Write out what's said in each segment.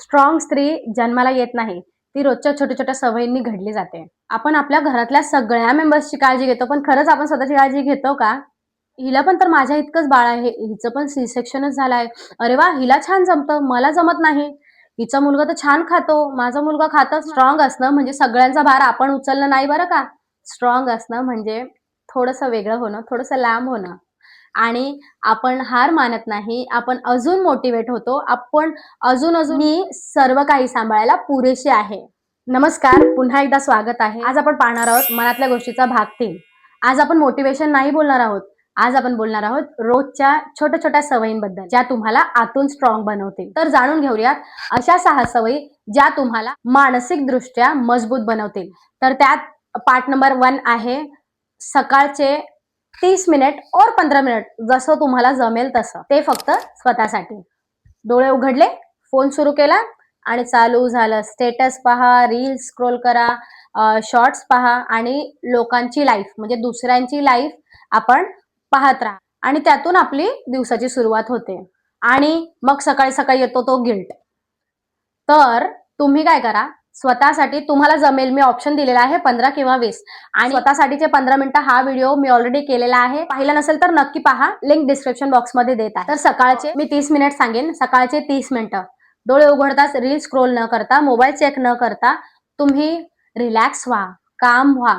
Strong स्त्री जन्माला येत नाही, ती रोजच्या छोट्या छोट्या सवयींनी घडली जाते. आपण आपल्या घरातल्या सगळ्या मेंबर्सची काळजी घेतो, पण खरंच आपण स्वतःची काळजी घेतो का? हिला पण तर माझ्या इतकंच बाळ आहे, हिचं पण सी सेक्शनच झालंय. अरे वा, हिला छान जमतं, मला जमत नाही. हिचा मुलगा तर छान खातो, माझा मुलगा खातच. स्ट्रॉंग असणं म्हणजे सगळ्यांचा भार आपण उचलणं नाही बरं का. स्ट्रॉंग असणं म्हणजे थोडंसं वेगळं होणं, थोडंसं लांब होणं. आणि आपण हार मानत नाही, आपण अजून मोटिवेट होतो, आपण अजून मी सर्व काही सांभाळायला पुरेशी आहे. नमस्कार, पुन्हा एकदा स्वागत आहे. आज आपण पाहणार आहोत मनातल्या गोष्टीचा भाग 3. आज आपण मोटिवेशन नाही बोलणार आहोत, आज आपण बोलणार आहोत रोजच्या छोट्या छोट्या सवयींबद्दल, ज्या तुम्हाला आतून स्ट्रॉंग बनवतील. तर जाणून घेऊयात अशा 6 सवयी ज्या तुम्हाला मानसिक दृष्ट्या मजबूत बनवतील. तर त्यात पार्ट नंबर 1 आहे सकाळचे 30 मिनिट और 15 मिनिट, जसं तुम्हाला जमेल तसं, ते फक्त स्वतःसाठी. डोळे उघडले, फोन सुरू केला आणि चालू झालं. स्टेटस पहा, रील्स स्क्रोल करा, शॉर्ट्स पहा आणि लोकांची लाईफ म्हणजे दुसऱ्यांची लाईफ आपण पाहत राहा आणि त्यातून आपली दिवसाची सुरुवात होते. आणि मग सकाळी सकाळी येतो तो गिल्ट. तर तुम्ही काय करा, स्वतःसाठी तुम्हाला जमेल, मी ऑप्शन दिलेला आहे 15 किंवा 20 आणि स्वतःसाठीचे 15 मिनिटं हा व्हिडिओ मी ऑलरेडी केलेला आहे. पाहिला नसेल तर नक्की पहा, लिंक डिस्क्रिप्शन बॉक्समध्ये देत आहे. तर सकाळचे मी 30 मिनिट सांगेन. सकाळचे 30 मिनिटं डोळे उघडताच रील स्क्रोल न करता, मोबाईल चेक न करता तुम्ही रिलॅक्स व्हा, काम व्हा.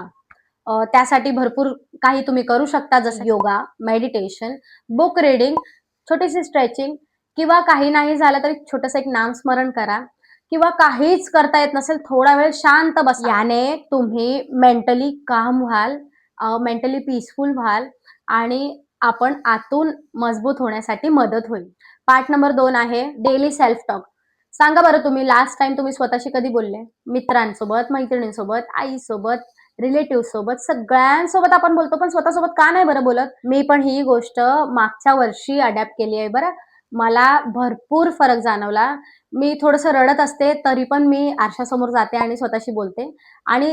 त्यासाठी भरपूर काही तुम्ही करू शकता, जसं योगा, मेडिटेशन, बुक रीडिंग, छोटीशी स्ट्रेचिंग किंवा काही नाही झालं तरी छोटंसं एक नामस्मरण करा किंवा काहीच करता येत नसेल थोडा वेळ शांत बसा. याने तुम्ही मेंटली काम व्हाल, मेंटली पीसफुल व्हाल आणि आपण आतून मजबूत होण्यासाठी मदत होईल. पार्ट नंबर 2 आहे डेली सेल्फ टॉक. सांगा बरं, तुम्ही लास्ट टाइम तुम्ही स्वतःशी कधी बोलले? मित्रांसोबत, मैत्रिणींसोबत, आईसोबत, रिलेटिव्ह सोबत, सगळ्यांसोबत आपण बोलतो, पण स्वतःसोबत का नाही बरं बोलत? मी पण ही गोष्ट मागच्या वर्षी अडॅप्ट केली आहे बरं. मला भरपूर फरक जाणवला. मी थोडंसं रडत असते तरी पण मी आरशासमोर जाते आणि स्वतःशी बोलते आणि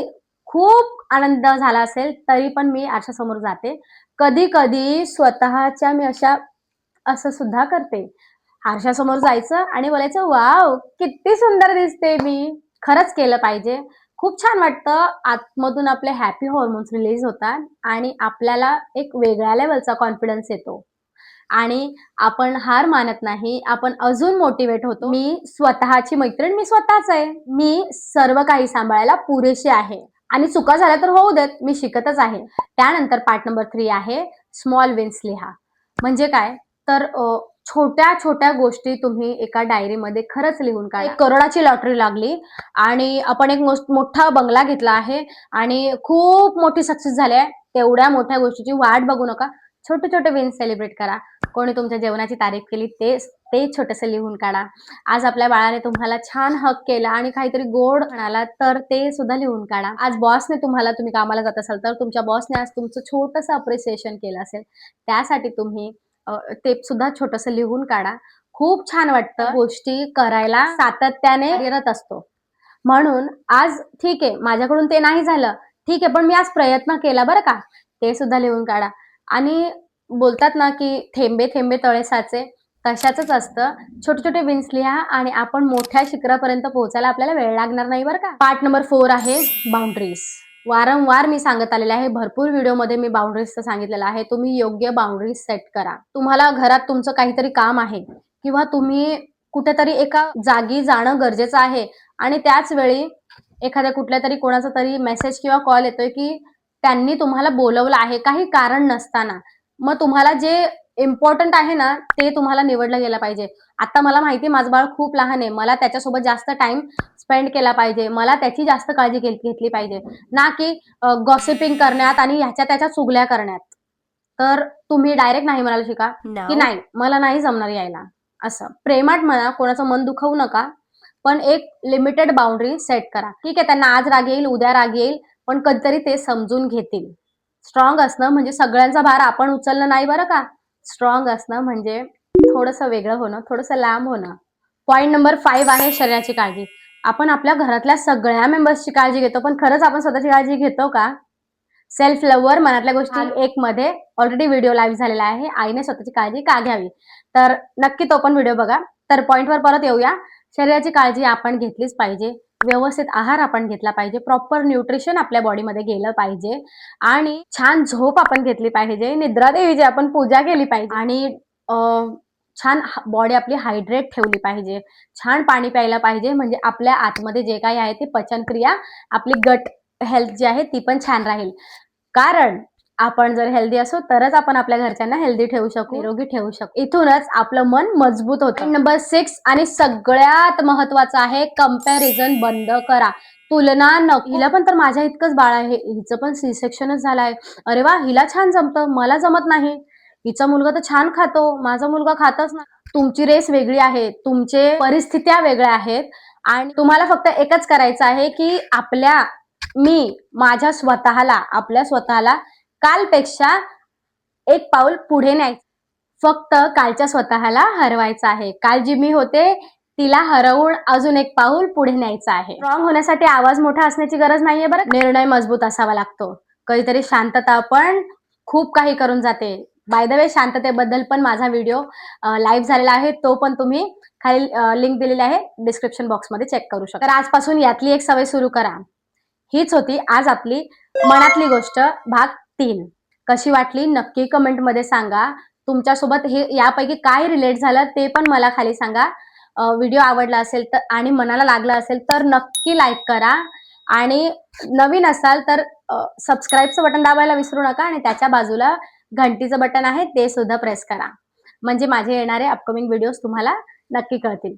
खूप आनंद झाला असेल तरी पण मी आरशासमोर जाते. कधी कधी स्वतःच्या मी असं सुद्धा करते. आरशासमोर जायचं आणि बोलायचं, वाव किती सुंदर दिसते मी. खरंच केलं पाहिजे. खूप छान वाटतं. आतमधून आपले हॅपी हॉर्मोन्स रिलीज होतात आणि आपल्याला एक वेगळ्या लेवलचा कॉन्फिडन्स येतो आणि आपण हार मानत नाही, आपण अजून मोटिवेट होतो. मी स्वतःची मैत्रीण, मी स्वतःच आहे. मी सर्व काही सांभाळायला पुरेशी आहे आणि चुका झाल्या तर होऊ देत, मी शिकतच आहे. त्यानंतर पार्ट नंबर 3 आहे स्मॉल विन्स लिहा. म्हणजे काय तर छोट्या छोट्या गोष्टी तुम्ही एका डायरीमध्ये खरंच लिहून काढा. 1 करोडाची लॉटरी लागली आणि आपण एक मोठा बंगला घेतला आहे आणि खूप मोठी सक्सेस झाली आहे. तेवढ्या मोठ्या गोष्टीची वाट बघू नका. छोटे छोटे विन्स सेलिब्रेट करा. कोणी तुमच्या जेवणाची तारीफ केली ते छोटंसं लिहून काढा. आज आपल्या बाळाने तुम्हाला छान हग केला आणि काहीतरी गोड म्हणाला तर ते सुद्धा लिहून काढा. आज बॉसने तुम्ही कामाला जात असाल तर तुमच्या बॉसने आज तुमचं छोटंसं अप्रिसिएशन केलं असेल, त्यासाठी तुम्ही ते सुद्धा छोटंसं लिहून काढा. खूप छान वाटतं. गोष्टी करायला सातत्याने कार्यरत असतो. म्हणून आज ठीक आहे, माझ्याकडून ते नाही झालं, ठीक आहे, पण मी आज प्रयत्न केला बरं का, ते सुद्धा लिहून काढा. आणि बोलतात ना की थेंबे थेंबे तळे साचे, तशाच असतं. छोटे छोटे विन्स लिहा आणि आपण मोठ्या शिखरापर्यंत पोहोचायला आपल्याला वेळ लागणार नाही बरं का. पार्ट नंबर 4 आहे बाउंड्रीज. वारंवार मी सांगत आलेले आहे, भरपूर व्हिडिओमध्ये मी बाउंड्रीजचं सांगितलेलं आहे. तुम्ही योग्य बाउंड्रीज सेट करा. तुम्हाला घरात तुमचं काहीतरी काम आहे किंवा तुम्ही कुठेतरी एका जागी जाणं गरजेचं आहे आणि त्याच वेळी एखाद्या कुठल्या तरी कोणाचा तरी मेसेज किंवा कॉल येतोय की त्यांनी तुम्हाला बोलवलं आहे काही कारण नसताना. मग तुम्हाला जे इम्पॉर्टंट आहे ना, ते तुम्हाला निवडलं गेलं पाहिजे. आता मला माहिती आहे माझं बाळ खूप लहान आहे, मला त्याच्यासोबत जास्त टाइम स्पेंड केला पाहिजे, मला त्याची जास्त काळजी घेतली पाहिजे, ना की गॉसिपिंग करण्यात आणि ह्याच्या त्याच्या चुगल्या करण्यात. तर तुम्ही डायरेक्ट नाही म्हणायला शिका की नाही, मला नाही जमणार यायला. असं प्रेमात म्हणा, कोणाचं मन दुखवू नका, पण एक लिमिटेड बाउंड्री सेट करा. ठीक आहे, त्यांना आज राग येईल, उद्या राग येईल, पण कधीतरी ते समजून घेतील. स्ट्रॉंग असणं म्हणजे सगळ्यांचा भार आपण उचलणं नाही बरं का. स्ट्रॉंग असणं म्हणजे थोडंसं वेगळं होणं, थोडंसं लांब होणं. पॉइंट नंबर 5 आहे शरीराची काळजी. आपण आपल्या घरातल्या सगळ्या मेंबर्सची काळजी घेतो, पण खरंच आपण स्वतःची काळजी घेतो का? सेल्फ लव्हर मनातल्या गोष्टी 1 मध्ये ऑलरेडी व्हिडिओ लाईव्ह झालेला आहे, आईने स्वतःची काळजी का घ्यावी, तर नक्की तो पण व्हिडिओ बघा. तर पॉइंटवर परत येऊया. शरीराची काळजी आपण घेतलीच पाहिजे. व्यवस्थित आहार आपण घेतला पाहिजे. प्रॉपर न्यूट्रिशन आपल्या बॉडीमध्ये गेलं पाहिजे आणि छान झोप आपण घेतली पाहिजे. निद्रा देवीची आपण पूजा केली पाहिजे आणि अ, छान बॉडी आपली हायड्रेट ठेवली पाहिजे. छान पाणी प्यायला पाहिजे. म्हणजे आपल्या आतमध्ये जे काही आहे ते पचनक्रिया, आपली गट हेल्थ जी आहे ती पण छान राहील. कारण आपण जर हेल्दी असू तरच आपण आपल्या घरच्यांना हेल्दी ठेवू शकू, निरोगी ठेवू शकू. इथूनच आपलं मन मजबूत होतं. नंबर 6 आणि सगळ्यात महत्वाचं आहे, कंपॅरिझन बंद करा. तुलना नको. हिला पण तर माझ्या इतकंच बाळ आहे, हिचं पण सी सेक्शनच झालाय. अरे वा, हिला छान जमतं, मला जमत नाही. हिचा मुलगा तर छान खातो, माझा मुलगा खातच नाही. तुमची रेस वेगळी आहे, तुमचे परिस्थित्या वेगळ्या आहेत आणि तुम्हाला फक्त एकच करायचं आहे की माझ्या स्वतःला, आपल्या स्वतःला कालपेक्षा एक पाऊल पुढे न्यायचं. फक्त कालच्या स्वतःला हरवायचं आहे. काल जी मी होते तिला हरवून अजून एक पाऊल पुढे न्यायचं आहे. स्ट्रॉंग होण्यासाठी आवाज मोठा असण्याची गरज नाहीये बरं. निर्णय मजबूत असावा लागतो. कधीतरी शांतता पण खूप काही करून जाते. बाय द वे, शांततेबद्दल पण माझा व्हिडिओ लाईव्ह झालेला आहे. तो पण तुम्ही खाली लिंक दिलेली आहे, डिस्क्रिप्शन बॉक्समध्ये चेक करू शकता. तर आजपासून यातली एक सवय सुरू करा. हीच होती आज आपली मनातली गोष्ट भाग 3. कशी वाटली नक्की कमेंटमध्ये सांगा. तुमच्यासोबत हे यापैकी काय रिलेट झालं ते पण मला खाली सांगा. व्हिडिओ आवडला असेल तर आणि मनाला लागला असेल तर नक्की लाईक करा आणि नवीन असाल तर सबस्क्राईबचं बटन दाबायला विसरू नका आणि त्याच्या बाजूला घंटीचं बटन आहे ते सुद्धा प्रेस करा. म्हणजे माझे येणारे अपकमिंग व्हिडिओज तुम्हाला नक्की कळतील.